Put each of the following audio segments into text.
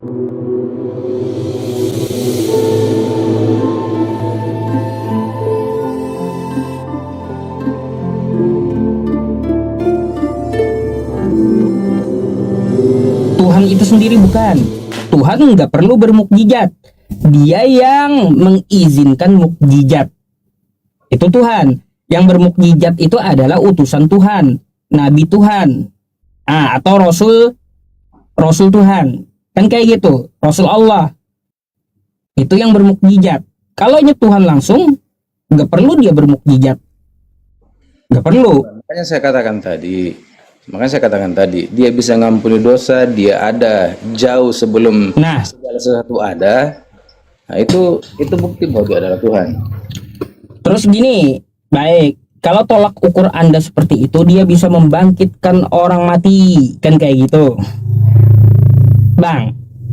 Tuhan itu sendiri bukan. Tuhan nggak perlu bermukjizat. Dia yang mengizinkan mukjizat. Itu Tuhan. Yang bermukjizat itu adalah utusan Tuhan, nabi Tuhan, atau rasul Tuhan. Kan kayak gitu, rasul Allah. Itu yang bermukjizat. Kalau Tuhan langsung, nggak perlu dia bermukjizat. Nggak perlu. Makanya saya katakan tadi, dia bisa ngampuni dosa, dia ada jauh sebelum segala sesuatu ada. Nah, itu bukti bahwa dia adalah Tuhan. Terus gini, baik, kalau tolak ukur Anda seperti itu, dia bisa membangkitkan orang mati, kan kayak gitu. Bang,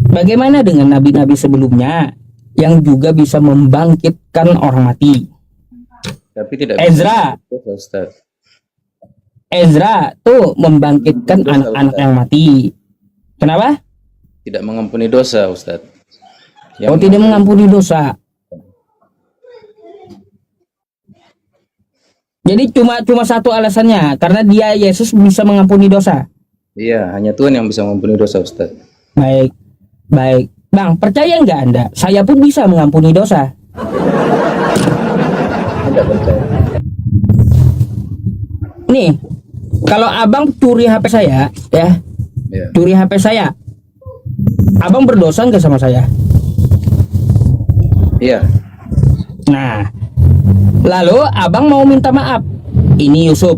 bagaimana dengan nabi-nabi sebelumnya yang juga bisa membangkitkan orang mati? Tapi tidak Ezra. bisa, Ustaz. Ezra tuh membangkitkan anak-anak yang mati. Kenapa? Tidak mengampuni dosa, Ustaz. Tidak mengampuni dosa. Jadi cuma satu alasannya, karena dia Yesus bisa mengampuni dosa. Iya, hanya Tuhan yang bisa mengampuni dosa, Ustaz. Baik. Bang, percaya nggak Anda? Saya pun bisa mengampuni dosa. Tidak percaya. Nih, kalau abang curi HP saya, curi HP saya, abang berdosa nggak sama saya? Iya. Nah, lalu abang mau minta maaf. Ini Yusuf,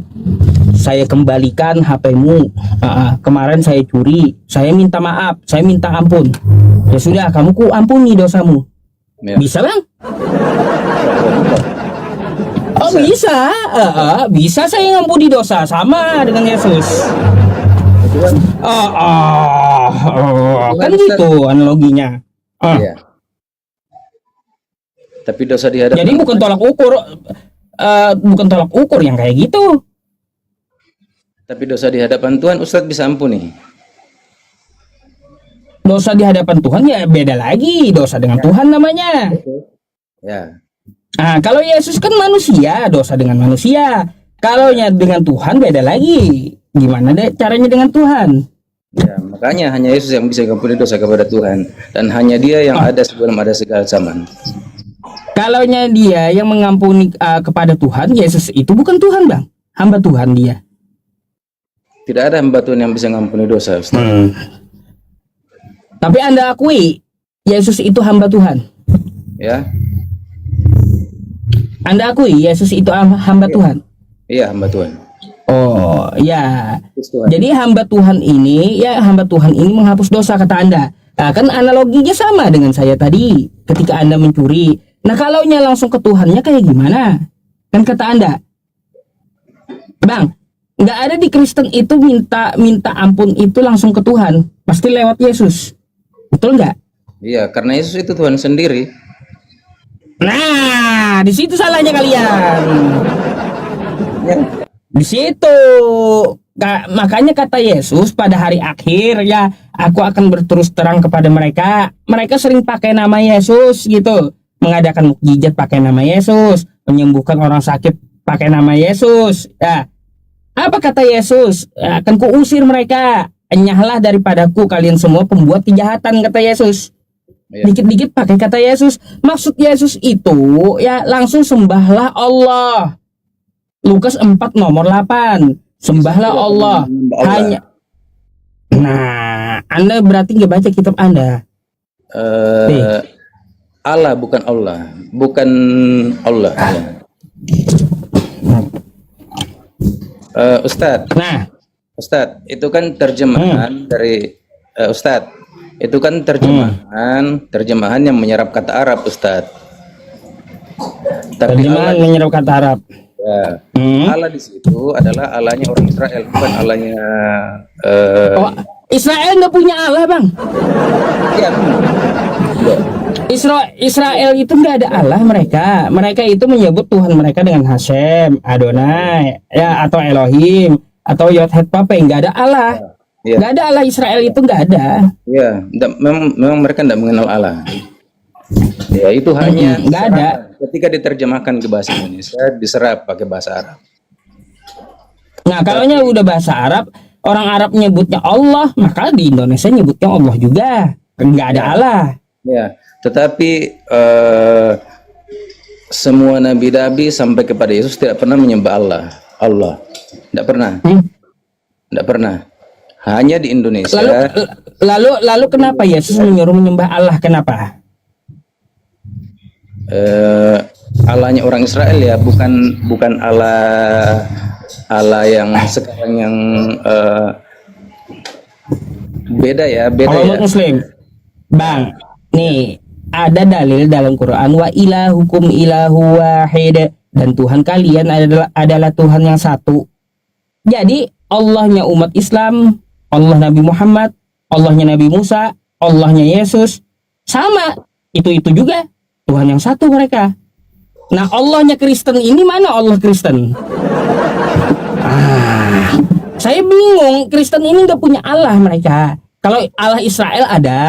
saya kembalikan HP-mu. Kemarin saya curi, saya minta maaf, saya minta ampun. Ya sudah, kamu ku ampuni dosamu. Ya. Bisa bang? Oh bisa, bisa saya ngampuni dosa sama dengan Yesus. Kan gitu analoginya. Iya. Tapi dosa di hadapan. Jadi bukan tolak ukur yang kayak gitu. Tapi dosa di hadapan Tuhan, Ustadz bisa ampuni. Dosa di hadapan Tuhan ya beda lagi, dosa dengan Tuhan namanya. Ya. Nah, kalau Yesus kan manusia, dosa dengan manusia. Kalau dengan Tuhan beda lagi. Gimana deh caranya dengan Tuhan? Ya, makanya hanya Yesus yang bisa mengampuni dosa kepada Tuhan, dan hanya Dia yang ada sebelum ada segala zaman. Kalau dia yang mengampuni kepada Tuhan, Yesus itu bukan Tuhan bang, hamba Tuhan dia. Tidak ada hamba Tuhan yang bisa mengampuni dosa, Ustaz. Tapi Anda akui Yesus itu hamba Tuhan. Ya. Anda akui Yesus itu hamba Tuhan. Iya, hamba Tuhan. Oh ya. Jadi hamba Tuhan ini menghapus dosa kata Anda. Nah, kan analoginya sama dengan saya tadi ketika Anda mencuri. Nah, kalau langsung ke Tuhannya kayak gimana? Kan kata Anda, Bang, nggak ada di Kristen itu minta ampun itu langsung ke Tuhan, pasti lewat Yesus. Betul nggak? Iya, karena Yesus itu Tuhan sendiri. Nah, di situ salahnya kalian. Ya. Di situ. Makanya kata Yesus pada hari akhir, ya, aku akan berterus terang kepada mereka. Mereka sering pakai nama Yesus gitu. Mengadakan mukjizat pakai nama Yesus, menyembuhkan orang sakit pakai nama Yesus. Ya. Apa kata Yesus? Akan kuusir mereka. Enyahlah daripadaku kalian semua pembuat kejahatan, kata Yesus. Ya. Dikit-dikit pakai kata Yesus. Maksud Yesus itu ya langsung sembahlah Allah. Lukas 4 nomor 8. Sembahlah Allah. Hanya. Nah, Anda berarti nggak baca kitab Anda. Allah bukan Allah, bukan Allah. Ya. Ustadz. Nah, Ustadz, itu kan terjemahan dari Ustadz. Itu kan terjemahan yang menyerap kata Arab, Ustadz. Tapi terjemahan menyerap kata Arab. Ya, Allah di situ adalah Allahnya orang Israel, bukan Allahnya. Israel nggak punya Allah, bang. Iya. Israel itu nggak ada Allah mereka. Mereka itu menyebut Tuhan mereka dengan Hashem, Adonai, ya, atau Elohim, atau Yod Het Pape. Nggak ada Allah. Iya. Nggak ada Allah Israel itu, nggak ada. Ya, memang mereka tidak mengenal Allah. Ya, itu hanya Nggak ada. ketika diterjemahkan ke bahasa Indonesia diserap pakai bahasa Arab. Nah, kalau udah bahasa Arab, orang Arab nyebutnya Allah, maka di Indonesia nyebutnya Allah juga. Nggak ada Allah. Ya, tetapi semua nabi-nabi sampai kepada Yesus tidak pernah menyembah Allah. Tidak pernah. Tidak pernah. Hanya di Indonesia. Lalu kenapa Yesus menyuruh menyembah Allah? Kenapa? Allahnya orang Israel ya, bukan Allah yang sekarang yang beda ya. Kalau Muslim, Bang, nih ada dalil dalam Quran, wa ilahukum ilahu wahid, dan Tuhan kalian adalah Tuhan yang satu. Jadi Allahnya umat Islam, Allah Nabi Muhammad, Allahnya Nabi Musa, Allahnya Yesus sama, itu juga Tuhan yang satu mereka. Nah, Allahnya Kristen ini mana Allah Kristen? Saya bingung, Kristen ini nggak punya Allah mereka. Kalau Allah Israel ada,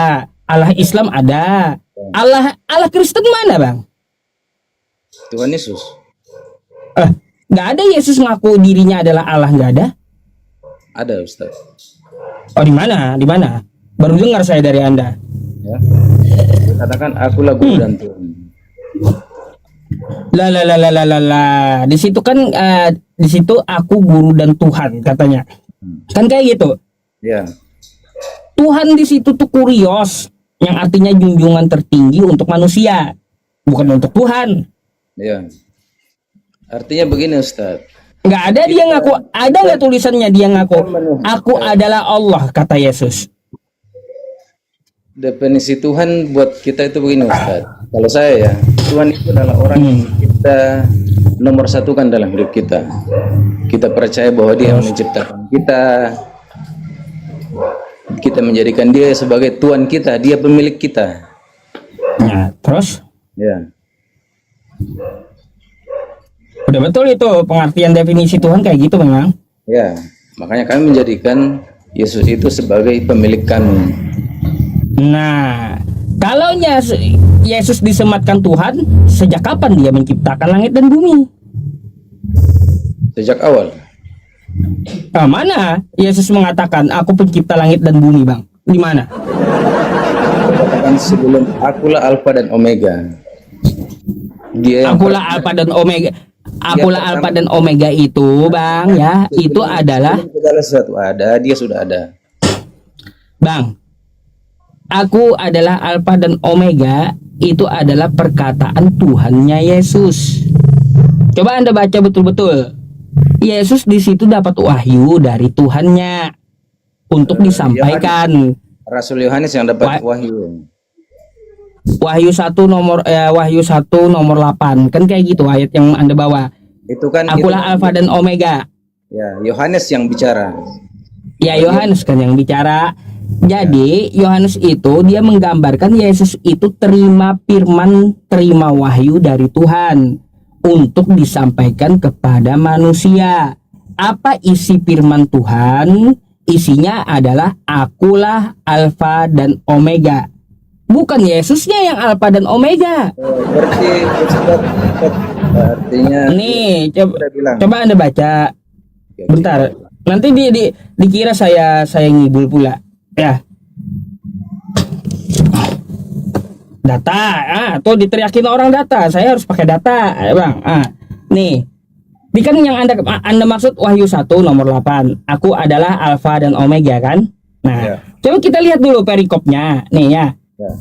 Allah Islam ada, Allah Kristen mana, Bang? Tuhan Yesus. Nggak ada Yesus ngaku dirinya adalah Allah, nggak ada? Ada, Ustaz. Oh, di mana? Di mana? Baru dengar saya dari Anda. Ya. Katakan akulah guru dan Tuhan. Lah. Di situ kan di situ aku guru dan Tuhan katanya. Kan kayak gitu. Ya. Tuhan di situ tuh kurios, yang artinya junjungan tertinggi untuk manusia, bukan untuk Tuhan. Ya. Artinya begini, Ustaz. Nggak ada dia ngaku, ada nggak tulisannya dia ngaku aku adalah Allah, kata Yesus. Definisi Tuhan buat kita itu begini, Ustaz. Kalau saya ya, Tuhan itu adalah orang yang kita nomor satukan dalam hidup kita. Kita percaya bahwa Dia yang menciptakan kita. Kita menjadikan Dia sebagai Tuhan kita, Dia pemilik kita. Nah, terus? Ya. Udah betul itu pengertian definisi Tuhan kayak gitu memang. Ya, makanya kami menjadikan Yesus itu sebagai pemilik kami. Nah, kalau Yesus disematkan Tuhan, sejak kapan dia menciptakan langit dan bumi? Sejak awal. Mana Yesus mengatakan aku pencipta langit dan bumi, Bang? Di mana? Katakan sebelum akulah Alfa dan Omega. Dia yang akulah Alfa dan Omega. Akulah Alfa dan Omega itu, Bang, ya, itu adalah segala sesuatu ada, Dia sudah ada. Bang, aku adalah Alfa dan Omega itu adalah perkataan Tuhannya Yesus. Coba Anda baca betul-betul. Yesus di situ dapat wahyu dari Tuhannya untuk disampaikan. Rasul Yohanes yang dapat wahyu. Wahyu 1 nomor 8 kan kayak gitu ayat yang Anda bawa. Itu kan akulah Alfa dan Omega. Ya, Yohanes yang bicara. Ya, Yohanes kan yang bicara. Jadi Yohanes itu dia menggambarkan Yesus itu terima firman, terima wahyu dari Tuhan untuk disampaikan kepada manusia. Apa isi firman Tuhan? Isinya adalah akulah Alfa dan Omega. Bukan Yesusnya yang Alfa dan Omega. Berarti artinya nih coba Anda baca. Bentar. Nanti dikira saya ngibul pula. Ya. Data. Tuh diteriakin orang data. Saya harus pakai data, Bang. Nih. Ini kan yang Anda maksud Wahyu 1 nomor 8. Aku adalah Alfa dan Omega kan? Nah, coba kita lihat dulu perikopnya. Nih ya.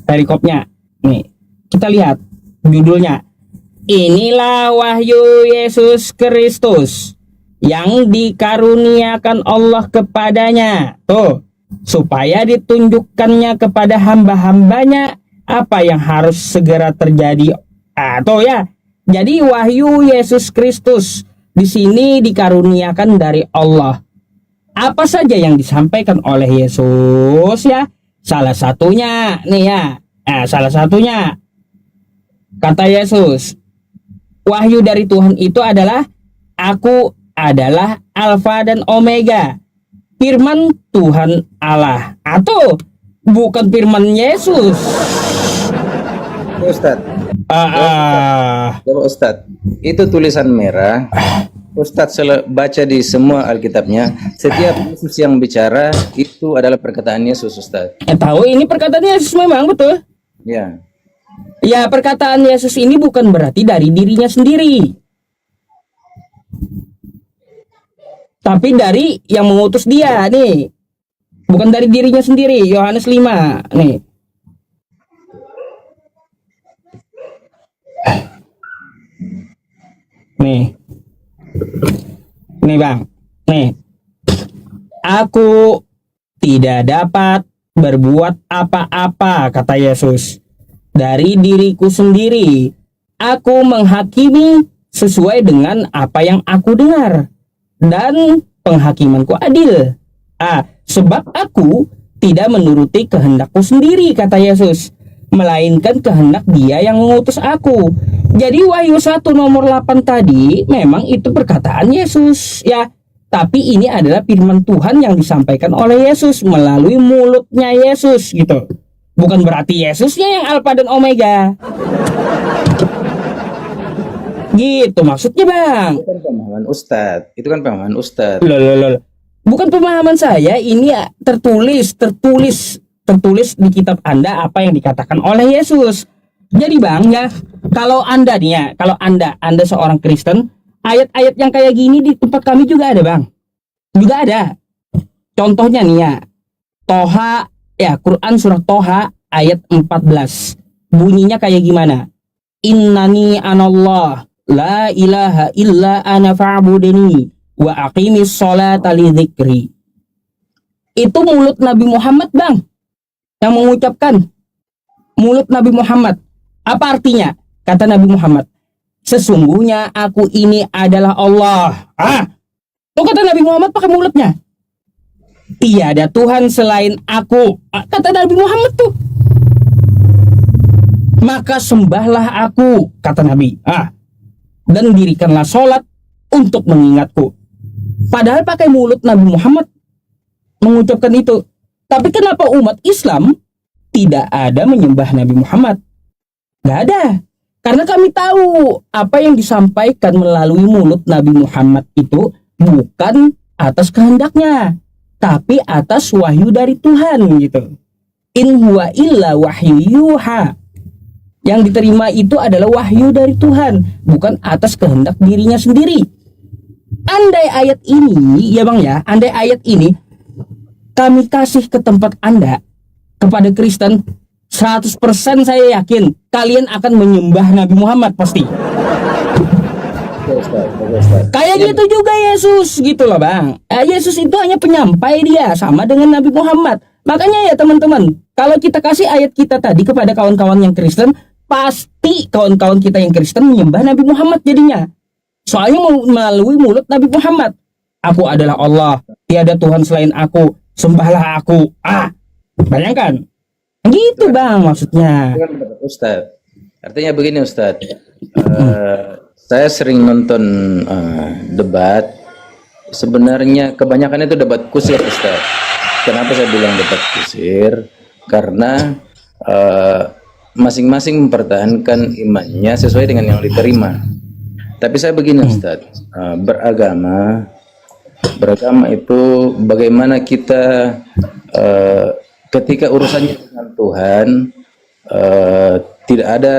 Perikopnya. Nih. Kita lihat judulnya. Inilah wahyu Yesus Kristus yang dikaruniakan Allah kepadanya. Tuh. Supaya ditunjukkannya kepada hamba-hambanya apa yang harus segera terjadi. Tuh ya. Jadi wahyu Yesus Kristus di sini dikaruniakan dari Allah. Apa saja yang disampaikan oleh Yesus ya? Salah satunya nih ya. Salah satunya kata Yesus, wahyu dari Tuhan itu adalah aku adalah Alfa dan Omega. firman Tuhan Allah atau bukan firman Yesus? Ustadz, coba Ustadz, itu tulisan merah. Ustadz baca di semua Alkitabnya, setiap Yesus yang bicara itu adalah perkataan Yesus, Ustadz. Tahu ini perkataan Yesus memang betul. Ya. Ya, perkataan Yesus ini bukan berarti dari dirinya sendiri, tapi dari yang mengutus dia nih. Bukan dari dirinya sendiri. Yohanes 5 nih. Nih. Nih Bang. Nih. Aku tidak dapat berbuat apa-apa, kata Yesus, dari diriku sendiri. Aku menghakimi sesuai dengan apa yang aku dengar, dan penghakimanku adil. Sebab aku tidak menuruti kehendakku sendiri, kata Yesus, melainkan kehendak Dia yang mengutus aku. Jadi Wahyu 1 nomor 8 tadi memang itu perkataan Yesus ya, tapi ini adalah firman Tuhan yang disampaikan oleh Yesus melalui mulutnya Yesus gitu. Bukan berarti Yesusnya yang Alfa dan Omega. Gitu maksudnya, Bang. Itu kan pemahaman Ustadz. Itu kan pemahaman Ustadz. Loh. Bukan pemahaman saya, ini tertulis di kitab Anda apa yang dikatakan oleh Yesus. Jadi Bang ya, kalau Anda nih ya, kalau Anda seorang Kristen, ayat-ayat yang kayak gini di tempat kami juga ada, Bang. Juga ada. Contohnya nih ya, Toha ya, Quran surah Toha ayat 14. Bunyinya kayak gimana? Innani anallah la ilaha illa ana fa'budini wa aqimis sholata li dzikri. Itu mulut Nabi Muhammad, Bang, yang mengucapkan. Mulut Nabi Muhammad. Apa artinya? Kata Nabi Muhammad, sesungguhnya aku ini adalah Allah. Tuh kata Nabi Muhammad pakai mulutnya. Tiada Tuhan selain aku. Kata Nabi Muhammad tuh. Maka sembahlah aku, kata Nabi. Dan dirikanlah sholat untuk mengingatku. Padahal pakai mulut Nabi Muhammad mengucapkan itu. Tapi kenapa umat Islam tidak ada menyembah Nabi Muhammad? Gak ada. Karena kami tahu apa yang disampaikan melalui mulut Nabi Muhammad itu bukan atas kehendaknya, tapi atas wahyu dari Tuhan gitu. In huwa illa wahyu yuha. Yang diterima itu adalah wahyu dari Tuhan, bukan atas kehendak dirinya sendiri. Andai ayat ini, ya Bang ya, andai ayat ini kami kasih ke tempat Anda, kepada Kristen, 100% saya yakin kalian akan menyembah Nabi Muhammad pasti. Kayak gitu juga Yesus gitu loh, Bang. Yesus itu hanya penyampai, dia sama dengan Nabi Muhammad. Makanya ya teman-teman, kalau kita kasih ayat kita tadi kepada kawan-kawan yang Kristen, pasti kawan-kawan kita yang Kristen menyembah Nabi Muhammad jadinya. Soalnya melalui mulut Nabi Muhammad. Aku adalah Allah, tiada Tuhan selain aku, sembahlah aku. Bayangkan. Gitu Bang maksudnya. Ustadz, artinya begini Ustadz, saya sering nonton debat. Sebenarnya kebanyakan itu debat kusir Ustadz. Kenapa saya bilang debat kusir? Karena masing-masing mempertahankan imannya sesuai dengan yang diterima. Tapi saya begini Ustadz, beragama itu bagaimana kita ketika urusannya dengan Tuhan, tidak ada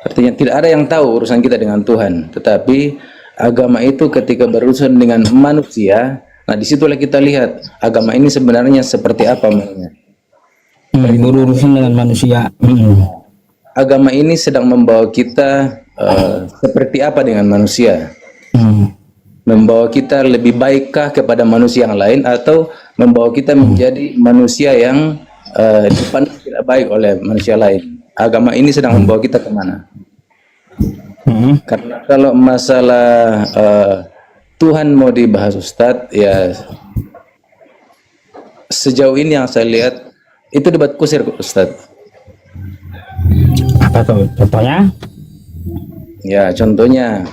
artinya tidak ada yang tahu urusan kita dengan Tuhan. Tetapi agama itu ketika berurusan dengan manusia, nah disitulah kita lihat agama ini sebenarnya seperti apa maunya. Berurusan dengan manusia. Agama ini sedang membawa kita seperti apa dengan manusia. Membawa kita lebih baikkah kepada manusia yang lain, atau membawa kita menjadi manusia yang dipandang tidak baik oleh manusia lain. Agama ini sedang membawa kita kemana? Karena kalau masalah Tuhan mau dibahas Ustadz, ya sejauh ini yang saya lihat itu debat kusir Ustadz. Apa tuh contohnya? Ya contohnya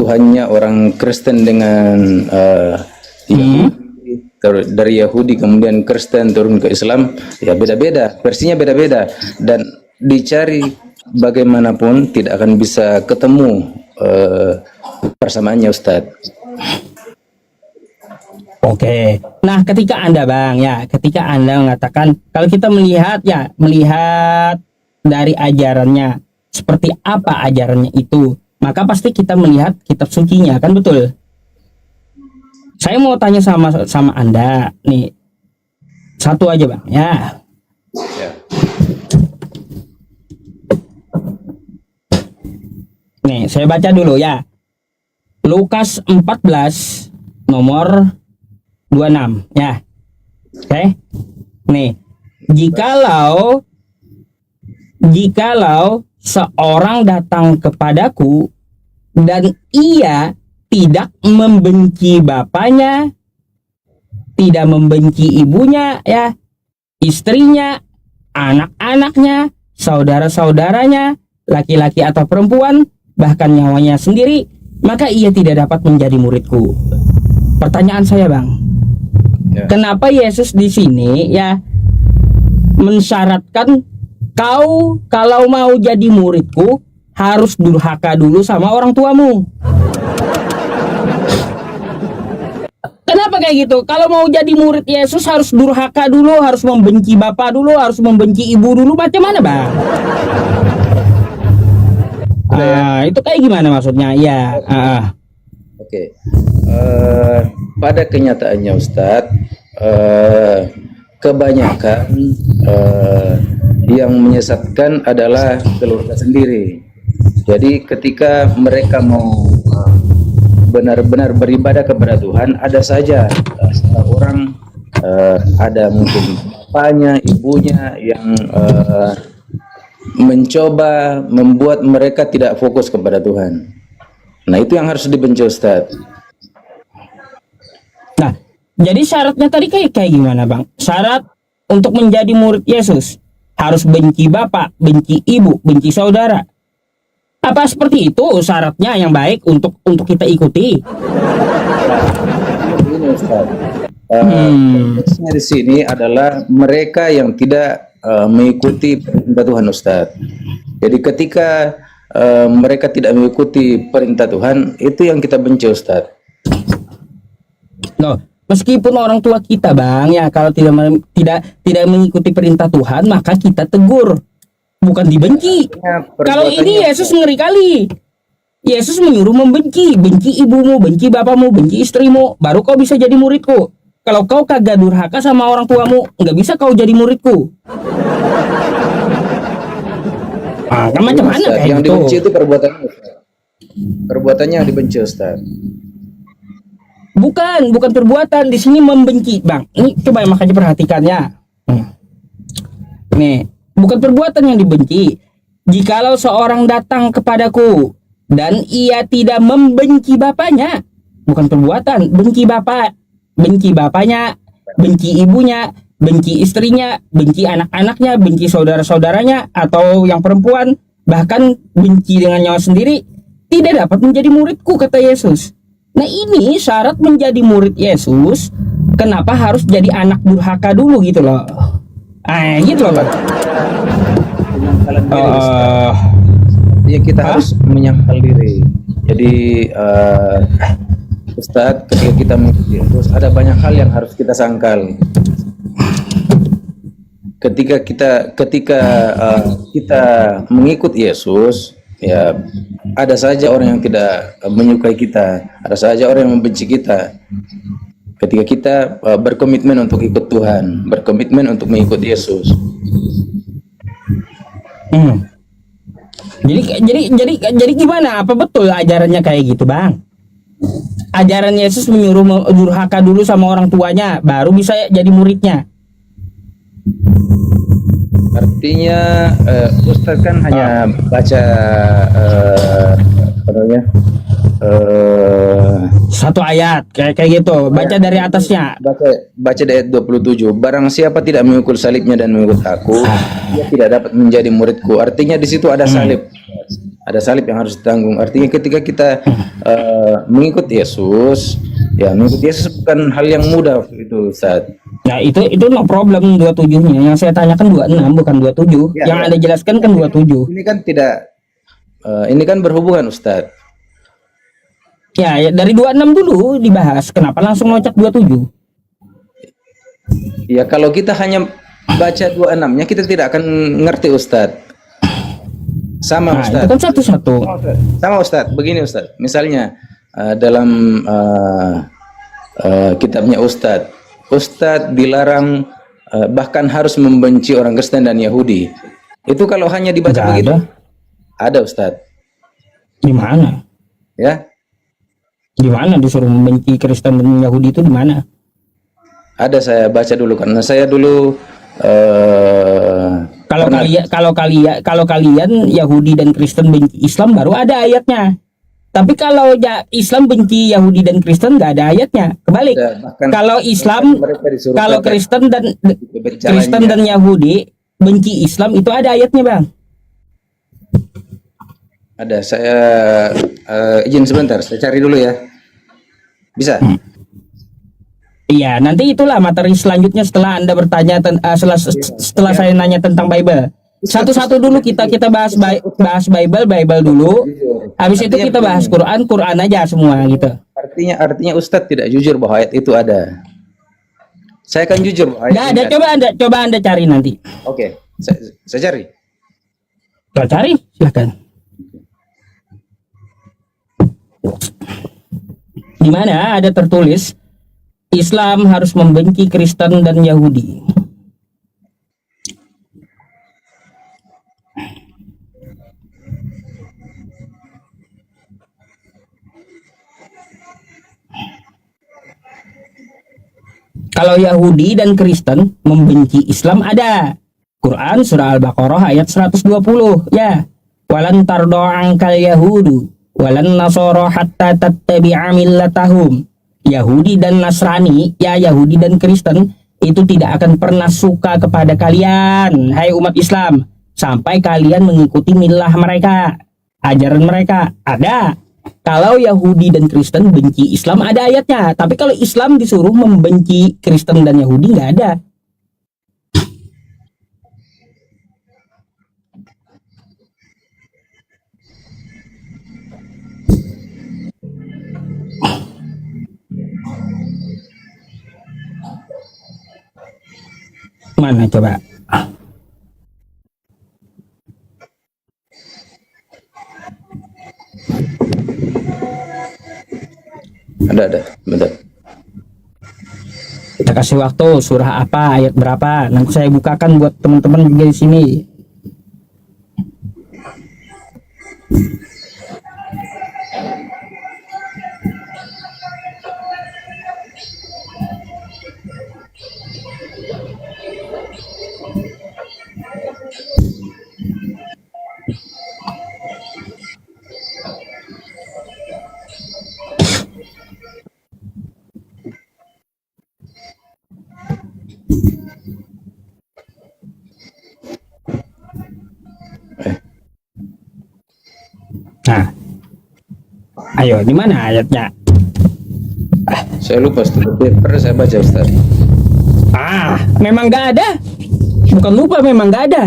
Tuhannya orang Kristen dengan Yahudi, dari Yahudi kemudian Kristen turun ke Islam, ya beda-beda, versinya beda-beda, dan dicari bagaimanapun tidak akan bisa ketemu persamaannya, Ustadz. Oke. Nah, ketika Anda Bang ya, ketika Anda mengatakan kalau kita melihat dari ajarannya, seperti apa ajarannya itu, maka pasti kita melihat kitab sucinya, kan betul? Saya mau tanya sama Anda nih. Satu aja, Bang, ya. Ya. Nih, saya baca dulu ya. Lukas 14 nomor 26 ya. Oke. Nih, jikalau seorang datang kepadaku dan ia tidak membenci bapaknya, tidak membenci ibunya ya, istrinya, anak-anaknya, saudara-saudaranya, laki-laki atau perempuan, bahkan nyawanya sendiri, maka ia tidak dapat menjadi muridku. Pertanyaan saya, Bang, Ya. kenapa Yesus di sini ya mensyaratkan kau kalau mau jadi muridku harus durhaka dulu sama orang tuamu? Kenapa kayak gitu? Kalau mau jadi murid Yesus harus durhaka dulu, harus membenci bapak dulu, harus membenci ibu dulu, macam mana, Bang? Itu kayak gimana maksudnya? Ya. Oke. Pada kenyataannya, Ustadz, kebanyakan yang menyesatkan adalah keluarga sendiri. Jadi ketika mereka mau benar-benar beribadah kepada Tuhan, ada saja orang, ada mungkin bapaknya, ibunya yang mencoba membuat mereka tidak fokus kepada Tuhan. Nah, itu yang harus dibenci, Ustadz. Nah, jadi syaratnya tadi kayak gimana, Bang? Syarat untuk menjadi murid Yesus harus benci bapak, benci ibu, benci saudara. Apa seperti itu syaratnya yang baik untuk kita ikuti? Ini, Ustadz. Konteksnya di sini adalah mereka yang tidak mengikuti perintah Tuhan, Ustadz. Jadi ketika mereka tidak mengikuti perintah Tuhan, itu yang kita benci, Ustadz. Loh, meskipun orang tua kita, Bang, ya kalau tidak mengikuti perintah Tuhan, maka kita tegur, bukan dibenci. Kalau ini Yesus ngeri kali. Yesus menyuruh membenci, benci ibumu, benci bapamu, benci istrimu, baru kau bisa jadi muridku. Kalau kau kagak durhaka sama orang tuamu, nggak bisa kau jadi muridku. Kan macam mana kayak yang gitu? dibenci itu perbuatannya, Ustaz. Perbuatannya yang dibenci, Ustaz. Bukan perbuatan, di sini membenci, Bang. Ini coba makanya perhatikannya. Nih, bukan perbuatan yang dibenci. Jikalau seorang datang kepadaku dan ia tidak membenci bapaknya, bukan perbuatan, benci bapak, benci bapaknya, benci ibunya, benci istrinya, benci anak-anaknya, benci saudara-saudaranya atau yang perempuan, bahkan benci dengan nyawa sendiri, tidak dapat menjadi muridku, kata Yesus. Nah, ini syarat menjadi murid Yesus. Kenapa harus jadi anak durhaka dulu gitu loh? Gitu loh, Bang. Penyangkalan diri, Ustaz. Ya, kita harus menyangkal diri. Jadi Ustadz, ketika kita mengikuti Yesus, ada banyak hal yang harus kita sangkal. Ketika kita mengikuti Yesus, ya ada saja orang yang tidak menyukai kita, ada saja orang yang membenci kita. Ketika kita berkomitmen untuk ikut Tuhan, berkomitmen untuk mengikuti Yesus. Jadi gimana? Apa betul ajarannya kayak gitu, Bang? Ajaran Yesus menyuruh durhaka dulu sama orang tuanya, baru bisa jadi muridnya. Artinya Ustadz kan hanya baca satu ayat kayak gitu, baca dari atasnya. Baca di ayat 27. Barang siapa tidak mengikut salibnya dan mengikut aku, dia tidak dapat menjadi muridku. Artinya di situ ada salib. ada salib yang harus ditanggung. Artinya ketika kita mengikut Yesus, ya mengikut Yesus bukan hal yang mudah itu, Ustaz. Nah, itu no problem 27-nya. Yang saya tanyakan 26 bukan 27. Ya, Yang ya. Anda jelaskan kan 27. Ini kan tidak, ini kan berhubungan, Ustaz. Ya, dari 26 dulu dibahas. Kenapa langsung loncat 27? Ya kalau kita hanya baca 26-nya kita tidak akan ngerti, Ustaz. Sama, Nah, Ustaz. itu kan satu-satu. Sama, Ustaz. Begini, Ustaz. Misalnya dalam kitabnya Ustaz dilarang bahkan harus membenci orang Kristen dan Yahudi. Itu kalau hanya dibaca Nggak begitu. ada. Ada, Ustaz. Di mana? Ya. Di mana disuruh membenci Kristen dan Yahudi itu di mana? Ada, saya baca dulu karena saya dulu Kalau kalian Yahudi dan Kristen benci Islam baru ada ayatnya. Tapi kalau Islam benci Yahudi dan Kristen nggak ada ayatnya. Kebalik. bahkan Kalau Islam, mereka disuruh kalau kata- Kristen dan Yahudi benci Islam itu ada ayatnya, Bang. ada, saya izin sebentar, saya cari dulu ya. Bisa? Iya, nanti itulah materi selanjutnya setelah Anda bertanya setelah saya nanya tentang Bible. Satu-satu dulu kita bahas Bible dulu. Habis itu kita bahas Quran aja semua gitu. Artinya Ustadz tidak jujur bahwa ayat itu ada. Saya akan jujur bahwa ayat Nggak ini ada, coba Anda cari nanti. Oke, saya cari. Coba cari, silakan. Di mana ada tertulis Islam harus membenci Kristen dan Yahudi. Kalau Yahudi dan Kristen membenci Islam ada. Quran surah Al-Baqarah ayat 120 ya. Walan tardo angkal yahudu walan nasoro hatta tattabi'a millatahum. Yahudi dan Nasrani, ya Yahudi dan Kristen itu tidak akan pernah suka kepada kalian, hai umat Islam, sampai kalian mengikuti milah mereka, ajaran mereka. Ada. Kalau Yahudi dan Kristen benci Islam ada ayatnya, tapi kalau Islam disuruh membenci Kristen dan Yahudi nggak ada. Mana coba? Ada, bentar. Kita kasih waktu surah apa, ayat berapa. Nanti saya bukakan buat teman-teman juga di sini. Nah, ayo di mana ayatnya? Saya lupa, Ustaz. Pernah saya baca, Ustaz. Memang nggak ada. Bukan lupa, memang nggak ada.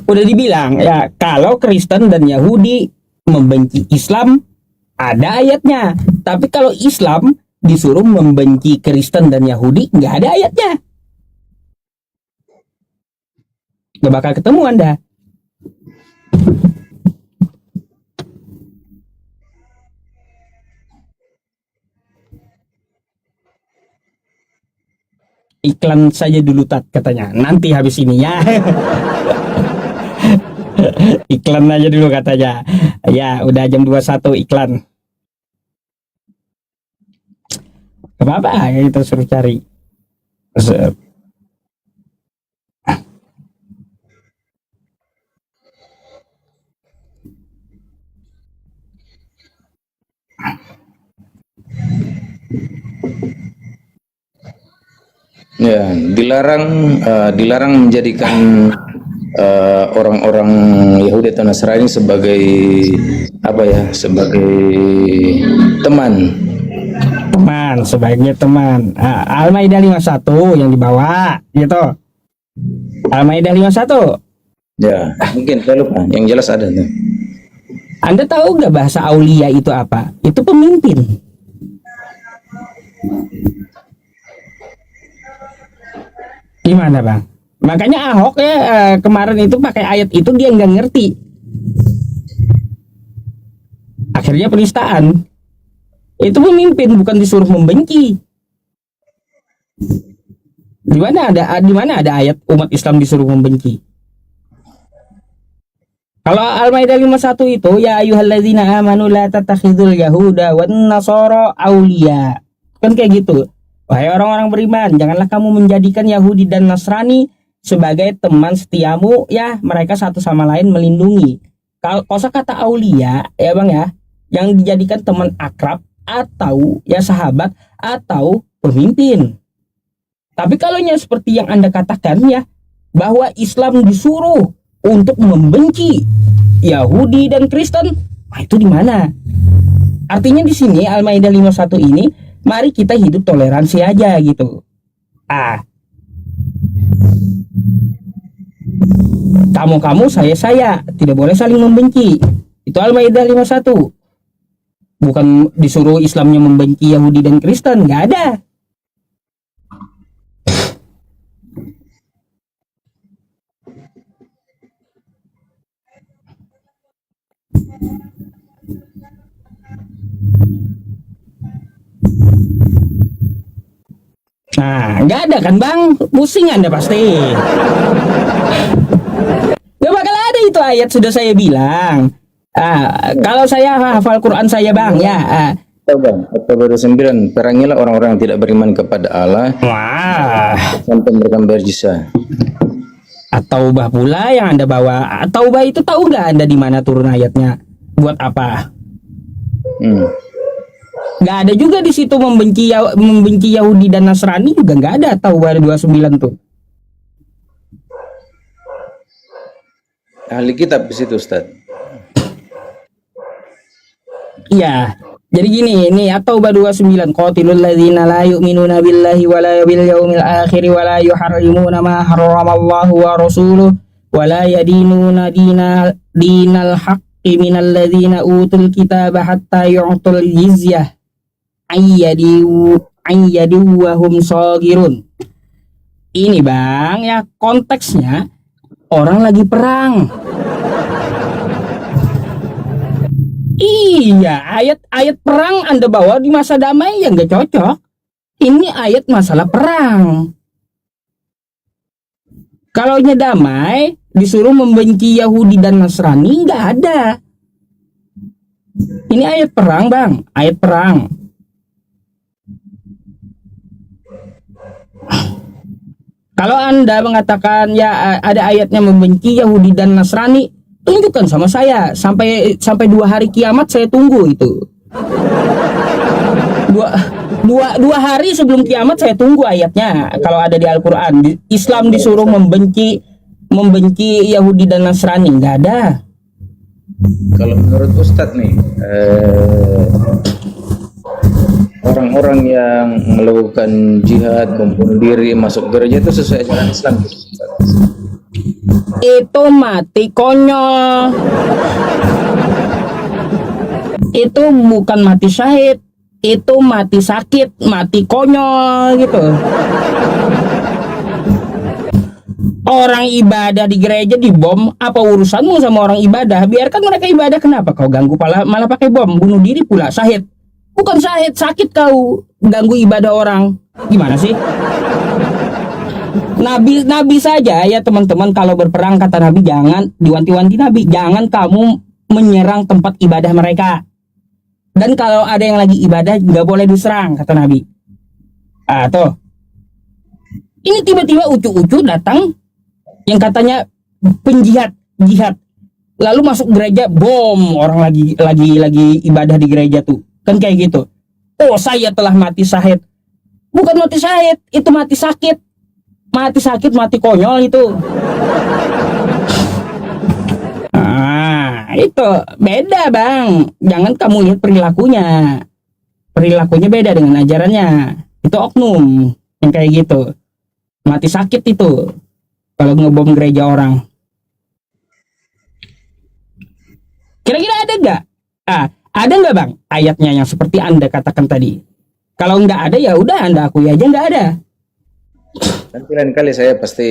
Udah dibilang ya, kalau Kristen dan Yahudi membenci Islam ada ayatnya. Tapi kalau Islam disuruh membenci Kristen dan Yahudi nggak ada ayatnya. Gak bakal ketemu Anda. Iklan saja dulu Tat katanya. Nanti habis ini ya. Iklan aja dulu katanya. Ya, udah jam 21 iklan. Apa-apa ya, kita suruh cari. Ya, dilarang menjadikan orang-orang Yahudi atau Nasrani sebagai apa ya, sebagai teman. Teman, sebaiknya teman. Al-Maidah 51 yang dibawa gitu. Al-Maidah 51. Ya, mungkin saya lupa. Yang jelas ada tuh. Anda tahu nggak bahasa aulia itu apa? Itu pemimpin. Gimana bang? Makanya Ahok ya kemarin itu pakai ayat itu dia nggak ngerti. Akhirnya penistaan. Itu pemimpin, bukan disuruh membenci. Di mana ada ayat umat Islam disuruh membenci? Kalau Al-Maidah 51 itu ya ayyuhalladzina amanu la tattakhidul yahuda wan nasara auliya. Kan kayak gitu. Wahai orang-orang beriman, janganlah kamu menjadikan Yahudi dan Nasrani sebagai teman setiamu, ya mereka satu sama lain melindungi. Kalau kosakata aulia ya Bang ya, yang dijadikan teman akrab atau ya sahabat atau pemimpin. Tapi kalau yang seperti yang Anda katakan ya, bahwa Islam disuruh untuk membenci Yahudi dan Kristen, nah itu di mana? Artinya di sini Al-Maidah 51 ini, mari kita hidup toleransi aja gitu. Kamu saya tidak boleh saling membenci. Itu Al-Maidah 51. Bukan disuruh Islamnya membenci Yahudi dan Kristen, nggak ada. Nah, nggak ada kan bang? Pusing Anda pasti. Gak bakal ada itu ayat, sudah saya bilang. Kalau saya hafal Quran saya bang ya. Oktober 29, perangilah orang-orang yang tidak beriman kepada Allah. Wah. Sampai mereka berjisa. Taubah pula yang Anda bawa. Taubah itu tahu nggak Anda di mana turun ayatnya? Buat apa? Nggak ada juga di situ membenci Yahudi dan Nasrani juga nggak ada. Taubah 29 tuh. Ahli kitab di situ, Ustaz. Iya. Jadi gini, ini At-Taubah 29, qatilul ladzina la yu'minuna billahi wala bil yaumil akhir wala yuharrimuna ma harramallahu wa rasuluhu wala yadinuna dinal haqqi minal ladzina utul kitaba hatta yu'tul jizyah ayyadi wa hum sagirun. Ini Bang ya, konteksnya orang lagi perang. Iya, ayat perang Anda bawa di masa damai yang gak cocok. Ini ayat masalah perang. Kalau damai disuruh membenci Yahudi dan Nasrani, nggak ada. Ini ayat perang Bang, ayat perang. Kalau Anda mengatakan ya ada ayatnya membenci Yahudi dan Nasrani, tunjukkan sama saya. Sampai 2 hari kiamat saya tunggu itu. Dua hari sebelum kiamat saya tunggu ayatnya. Kalau ada di Al-Quran, Islam disuruh membenci Yahudi dan Nasrani, nggak ada. Kalau menurut Ustadz nih, orang-orang yang melakukan jihad, membunuh diri, masuk gereja itu sesuai ajaran Islam gitu, Ustadz? Itu mati konyol. Itu bukan mati syahid, itu mati sakit, mati konyol gitu. Orang ibadah di gereja dibom, apa urusanmu sama orang ibadah? Biarkan mereka ibadah, kenapa kau ganggu, malah pakai bom, bunuh diri pula, syahid. Bukan syahid, sakit kau ganggu ibadah orang. Gimana sih? Nabi saja ya teman-teman, kalau berperang kata Nabi, jangan diwanti-wanti Nabi, jangan kamu menyerang tempat ibadah mereka. Dan kalau ada yang lagi ibadah nggak boleh diserang kata Nabi. Tuh. Ini tiba-tiba ucu-ucu datang yang katanya penjihad, jihad. Lalu masuk gereja, bom, orang lagi ibadah di gereja tuh. Kan kayak gitu. Oh, saya telah mati syahid. Bukan mati syahid, itu mati sakit. Mati sakit, mati konyol itu. itu beda bang. Jangan kamu lihat perilakunya. Perilakunya beda dengan ajarannya. Itu oknum yang kayak gitu. Mati sakit itu kalau ngebom gereja orang. Kira-kira ada nggak? Ada nggak bang ayatnya yang seperti Anda katakan tadi? Kalau nggak ada ya udah Anda akui aja nggak ada. Nanti lain kali saya pasti,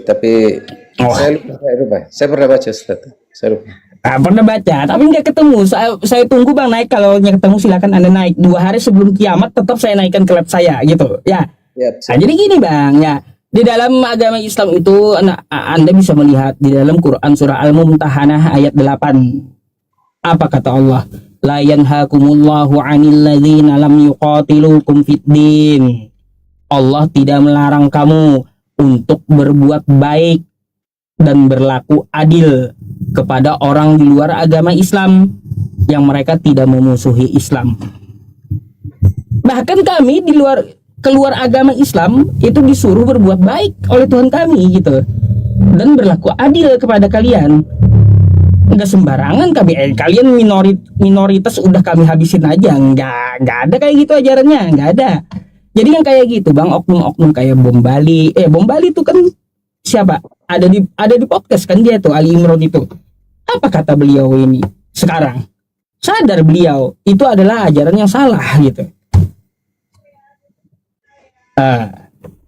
tapi saya lupa. Saya pernah baca Ustaz. Saya lupa. Pernah baca, tapi nggak ketemu. Saya tunggu bang naik. Kalau ketemu silakan Anda naik. 2 hari sebelum kiamat tetap saya naikkan ke lab saya gitu. Ya. Nah, jadi gini bang, ya di dalam agama Islam itu Anda bisa melihat di dalam Quran surah Al-Mumtahanah ayat 8. Apa kata Allah? La yanhakumullahu 'anil ladzina lam yuqatilukum fid din. Allah tidak melarang kamu untuk berbuat baik dan berlaku adil kepada orang di luar agama Islam yang mereka tidak memusuhi Islam. Bahkan kami di keluar agama Islam itu disuruh berbuat baik oleh Tuhan kami gitu, dan berlaku adil kepada kalian. Nggak sembarangan kalian minoritas udah kami habisin aja. Nggak ada kayak gitu ajarannya, nggak ada. Jadi yang kayak gitu bang, oknum-oknum kayak Bom Bali itu kan siapa? Ada di podcast kan dia tuh, Ali Imron itu. Apa kata beliau ini sekarang? Sadar beliau itu adalah ajaran yang salah gitu.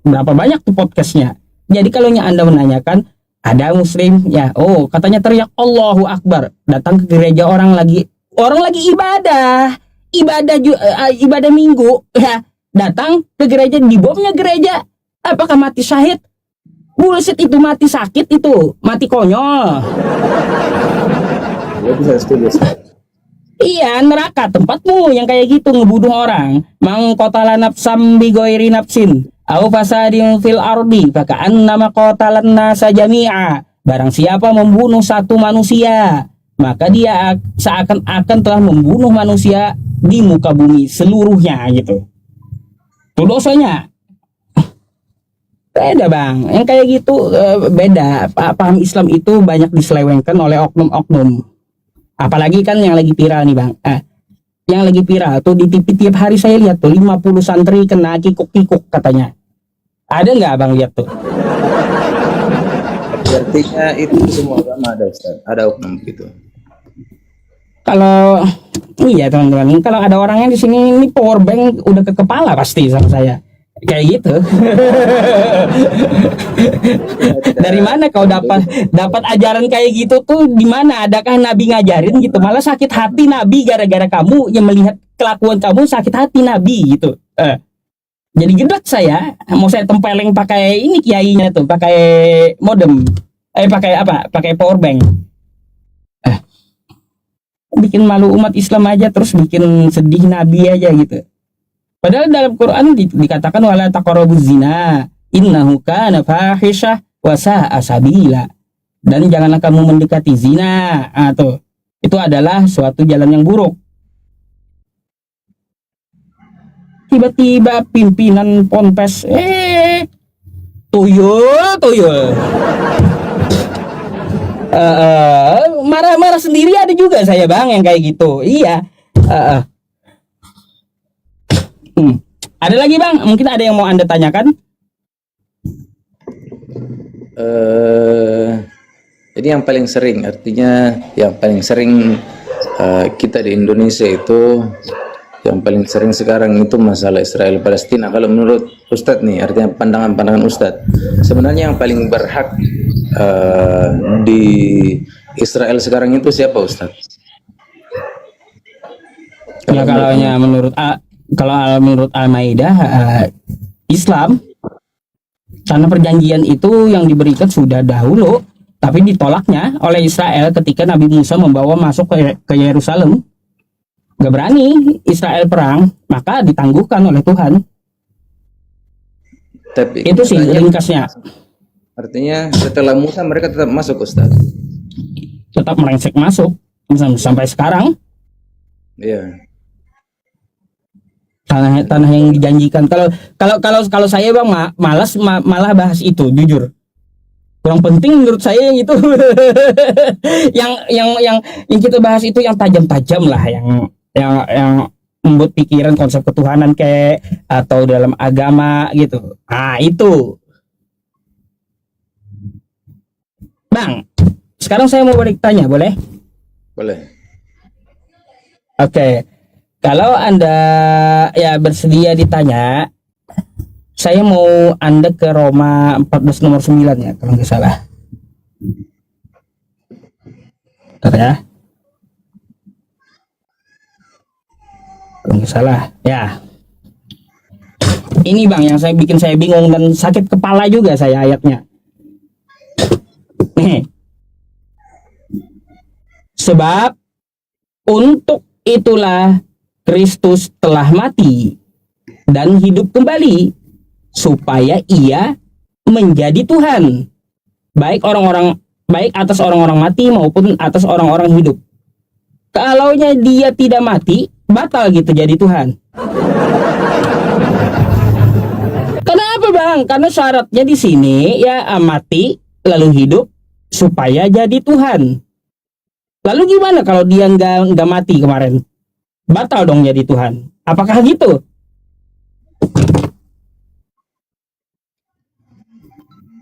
Berapa banyak tuh podcastnya. Jadi kalau Anda menanyakan ada muslim ya, katanya teriak Allahu Akbar, datang ke gereja orang lagi ibadah minggu ya, datang ke gereja, dibomnya gereja. Apakah mati syahid? Bullshit, itu mati sakit, itu mati konyol. Iya, neraka tempatmu yang kayak gitu, ngebunuh orang. Mang qatala nafsam bi ghairi nafsin au fasadin fil ardi faka'annama qatalan nasa jami'a. Barang siapa membunuh satu manusia, maka dia seakan-akan telah membunuh manusia di muka bumi seluruhnya gitu. Itu dosanya. Beda bang, yang kayak gitu beda. Paham Islam itu banyak diselewengkan oleh oknum-oknum. Apalagi kan yang lagi viral nih bang, yang lagi viral tuh di TV tiap hari saya lihat tuh 50 santri kena kikuk-kikuk katanya. Ada nggak bang lihat tuh? Artinya itu semua agama ada Ustaz, ada oknum gitu. Kalau iya teman-teman, kalau ada orangnya di sini ini power bank udah ke kepala pasti sama saya. Kayak gitu. Dari mana kau dapat ajaran kayak gitu tuh? Di mana? Adakah Nabi ngajarin gitu? Malah sakit hati Nabi gara-gara kamu yang melihat kelakuan kamu, sakit hati Nabi gitu. Jadi gedek saya, mau saya tempeleng pakai ini kiainya tuh, pakai modem. Pakai apa? Pakai power bank. Bikin malu umat Islam aja, terus bikin sedih Nabi aja gitu. Padahal dalam Quran dikatakan wala taqrabuz zina innahu kana fahisyah wa sa'a sabila. Dan janganlah kamu mendekati zina. Itu adalah suatu jalan yang buruk. Tiba-tiba pimpinan ponpes tuyul. Marah-marah sendiri ada juga saya bang yang kayak gitu. Iya. Ada lagi bang, mungkin ada yang mau Anda tanyakan? Jadi yang paling sering, artinya yang paling sering kita di Indonesia itu, yang paling sering sekarang itu masalah Israel Palestina. Kalau menurut Ustadz nih, artinya pandangan Ustadz, sebenarnya yang paling berhak di Israel sekarang itu siapa Ustadz? Ya kalau menurut Al-Maidah, Islam, karena perjanjian itu yang diberikan sudah dahulu, tapi ditolaknya oleh Israel ketika Nabi Musa membawa masuk ke Yerusalem. Gak berani Israel perang, maka ditangguhkan oleh Tuhan. Tapi itu sih ringkasnya. Artinya setelah Musa mereka tetap masuk Ustaz? Tetap melengsek masuk sampai sekarang. Iya. Tanah yang dijanjikan. Kalau saya bang malah bahas itu, jujur. kurang penting menurut saya yang itu. yang kita bahas itu yang tajam-tajam lah, yang membuat pikiran konsep ketuhanan kayak atau dalam agama gitu. Nah, itu. Bang, sekarang saya mau balik tanya, boleh? Boleh. Oke. Kalau Anda ya bersedia ditanya, saya mau Anda ke Roma 14 nomor 9 ya, kalau nggak salah. Bentar ya. Kalau nggak salah, ya. Ini Bang yang bikin saya bingung dan sakit kepala juga saya ayatnya. Nih. Sebab untuk itulah Kristus telah mati dan hidup kembali supaya ia menjadi Tuhan baik atas orang-orang mati maupun atas orang-orang hidup. Kalaunya dia tidak mati, batal gitu jadi Tuhan. Kenapa Bang? Karena syaratnya di sini ya mati lalu hidup supaya jadi Tuhan. Lalu gimana kalau dia nggak mati kemarin? Batal dong jadi Tuhan. Apakah gitu?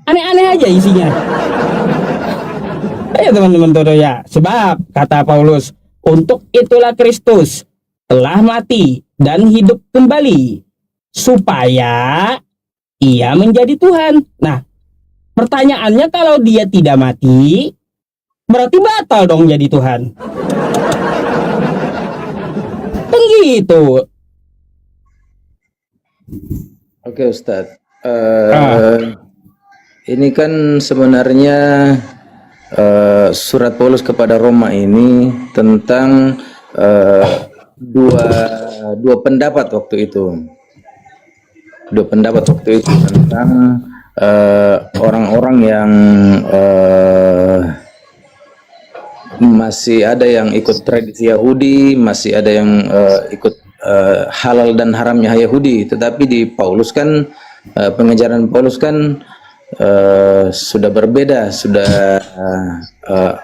Aneh-aneh aja isinya. Ayo teman-teman todo ya. Sebab kata Paulus, untuk itulah Kristus telah mati dan hidup kembali supaya ia menjadi Tuhan. Nah, pertanyaannya kalau dia tidak mati, berarti batal dong jadi Tuhan. Kan gitu. Oke Ustadz. Ini kan sebenarnya surat Paulus kepada Roma ini tentang dua pendapat waktu itu. Dua pendapat waktu itu tentang orang-orang yang masih ada yang ikut tradisi Yahudi, masih ada yang ikut halal dan haramnya Yahudi. Tetapi di Paulus kan pengajaran Paulus kan sudah berbeda, sudah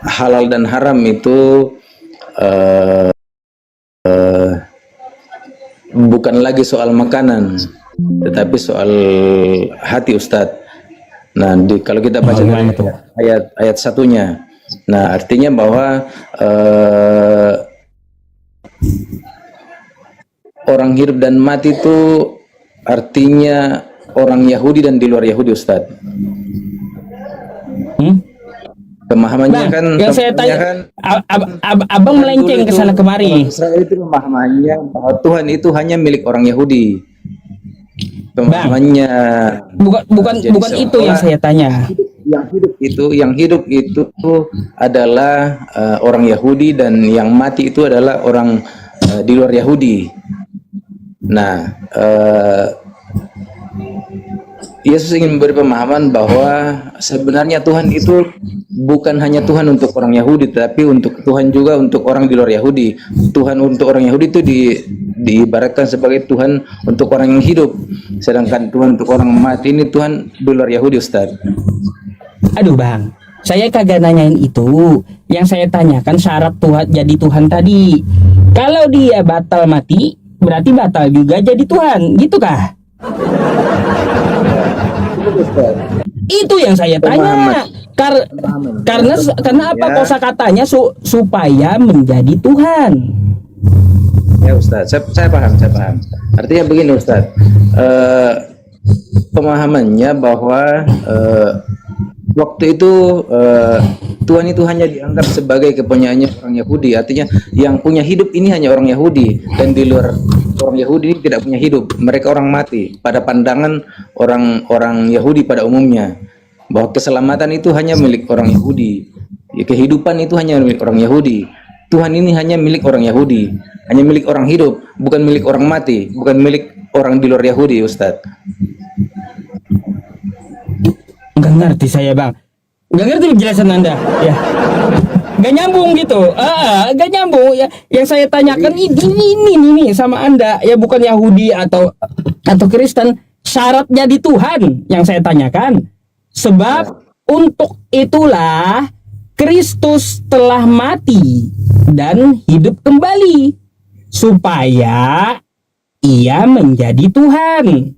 halal dan haram itu bukan lagi soal makanan, tetapi soal hati Ustadz. Nah, kalau kita baca ayat satunya, nah artinya bahwa orang hidup dan mati itu artinya orang Yahudi dan di luar Yahudi Ustadz. Pemahamannya kan yang saya tanya kan, abang melenceng ke sana kemari. Israel itu pemahamannya bahwa Tuhan itu hanya milik orang Yahudi. Pemahamannya bukan itu yang saya tanya. Yang hidup itu adalah orang Yahudi dan yang mati itu adalah orang di luar Yahudi. Nah, Yesus ingin memberi pemahaman bahwa sebenarnya Tuhan itu bukan hanya Tuhan untuk orang Yahudi, tapi untuk Tuhan juga untuk orang di luar Yahudi. Tuhan untuk orang Yahudi itu diibaratkan sebagai Tuhan untuk orang yang hidup, sedangkan Tuhan untuk orang mati ini Tuhan di luar Yahudi, Ustaz. Aduh Bang, saya kagak nanyain itu. Yang saya tanyakan syarat Tuhan jadi Tuhan tadi. Kalau dia batal mati, berarti batal juga jadi Tuhan, gitu kah? Itu yang saya tanya. Karena apa kosakatanya supaya menjadi Tuhan. Ya Ustaz, saya paham. Artinya begini Ustaz, pemahamannya bahwa waktu itu Tuhan itu hanya dianggap sebagai kepunyaannya orang Yahudi. Artinya yang punya hidup ini hanya orang Yahudi, dan di luar orang Yahudi ini tidak punya hidup. Mereka orang mati pada pandangan orang Yahudi pada umumnya. Bahwa keselamatan itu hanya milik orang Yahudi, kehidupan itu hanya milik orang Yahudi. Tuhan ini hanya milik orang Yahudi, hanya milik orang hidup, bukan milik orang mati, bukan milik orang di luar Yahudi, Ustadz. Nggak ngerti saya Bang, nggak ngerti penjelasan Anda ya, nggak nyambung gitu. Nggak nyambung ya. Yang saya tanyakan ini sama Anda ya, bukan Yahudi atau Kristen. Syarat jadi Tuhan yang saya tanyakan. Sebab Untuk itulah Kristus telah mati dan hidup kembali supaya ia menjadi Tuhan.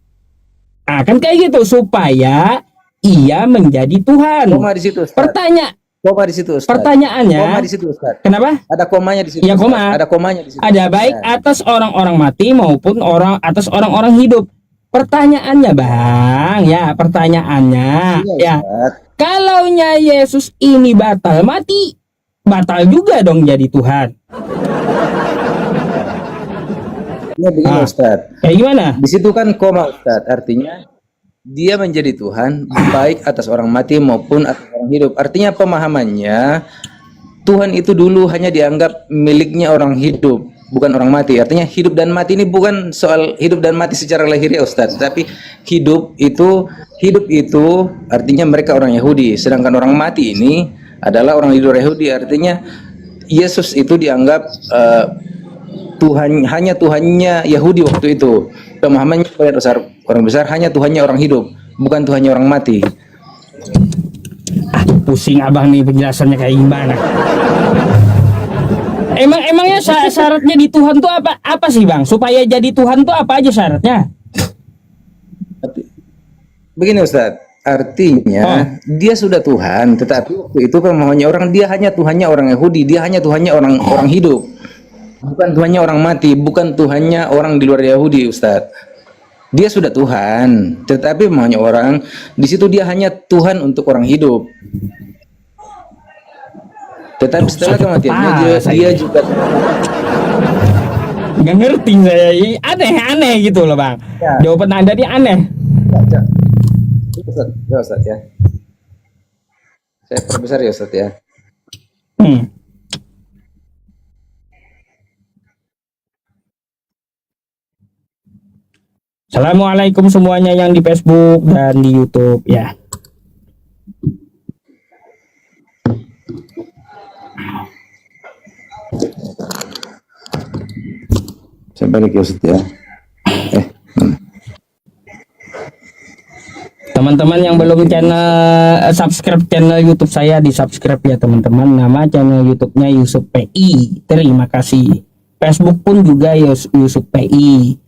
Nah, kan kayak gitu, supaya ia menjadi Tuhan. Koma di situ, Ustaz. Koma di situ, Ustaz. Pertanyaannya, Koma di situ, Ustaz. kenapa? Ada komanya di situ. Ya, Ustaz. koma. Ada komanya di situ. Ada baik Ya. atas orang-orang mati maupun atas orang-orang hidup. Pertanyaannya, Bang, ya, pertanyaannya, Iya, ya, Ustaz. kalaunya Yesus ini batal mati, batal juga dong jadi Tuhan. Ya begini, Ustaz. Kayak gimana? Di situ kan koma, Ustaz. Artinya dia menjadi Tuhan baik atas orang mati maupun atas orang hidup. Artinya pemahamannya Tuhan itu dulu hanya dianggap miliknya orang hidup, bukan orang mati. Artinya hidup dan mati ini bukan soal hidup dan mati secara lahiriah, Ustaz, tapi hidup itu artinya mereka orang Yahudi, sedangkan orang mati ini adalah orang hidup Yahudi. Artinya Yesus itu dianggap hanya Tuhannya Yahudi waktu itu. Pemahamannya orang besar hanya Tuhannya orang hidup, bukan Tuhannya orang mati. Pusing abang nih penjelasannya kayak gimana? Emangnya syaratnya di Tuhan tuh apa sih, Bang? Supaya jadi Tuhan tuh apa aja syaratnya? Begini, Ustaz, artinya dia sudah Tuhan, tetapi waktu itu pemahamannya orang, dia hanya Tuhannya orang Yahudi, dia hanya Tuhannya orang hidup, bukan Tuhannya orang mati, bukan Tuhannya orang di luar Yahudi, Ustaz. Dia sudah Tuhan, tetapi pemahamannya orang di situ dia hanya Tuhan untuk orang hidup. Tetapi setelah kematiannya dia juga nggak ngerti saya, aneh gitu loh, Bang. Ya. Jawaban Anda ini aneh. Ustaz, ya Ustaz ya. Saya perbesar ya Ustaz ya. Assalamualaikum semuanya yang di Facebook dan di YouTube ya. Saya balik ya Ustaz ya. Teman-teman yang belum subscribe channel YouTube saya, di subscribe ya teman-teman. Nama channel YouTube-nya Yusuf PI. Terima kasih. Facebook pun juga Yusuf PI.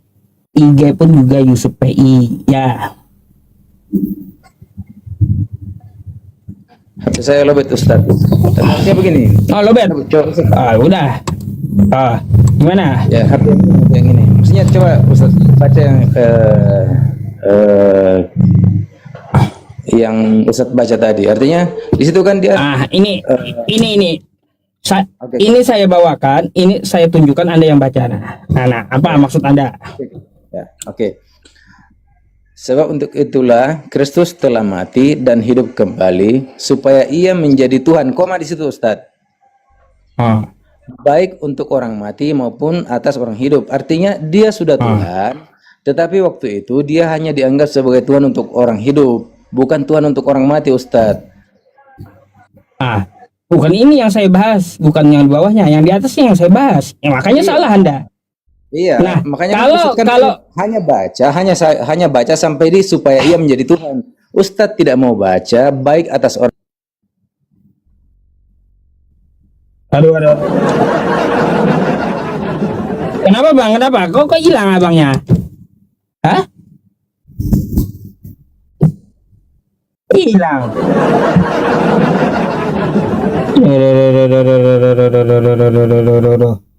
IG pun juga Yusuf PI ya. HP saya lobet Ustaz. Saya begini. Oh, lobet. Coba, Udah. Gimana? ya HP yang ini. Maksudnya coba Ustaz baca yang Ustaz baca tadi. Artinya di situ kan dia Ini. Oke. Ini saya bawakan, ini saya tunjukkan, Anda yang baca. Nah, apa maksud Anda? Ya, oke. Sebab untuk itulah Kristus telah mati dan hidup kembali supaya ia menjadi Tuhan. Koma di situ, Ustaz. Baik untuk orang mati maupun atas orang hidup. Artinya dia sudah Tuhan, tetapi waktu itu dia hanya dianggap sebagai Tuhan untuk orang hidup, bukan Tuhan untuk orang mati, Ustaz. Bukan ini yang saya bahas, bukan yang di bawahnya, yang di atasnya yang saya bahas. Makanya salah Anda. Iya, Nah, makanya kalau hanya baca sampai di supaya ia menjadi Tuhan. Ustadz tidak mau baca baik atas orang. Aduh. Kenapa, Bang? Kenapa? Kok hilang abangnya? Hah? Hilang. Duh.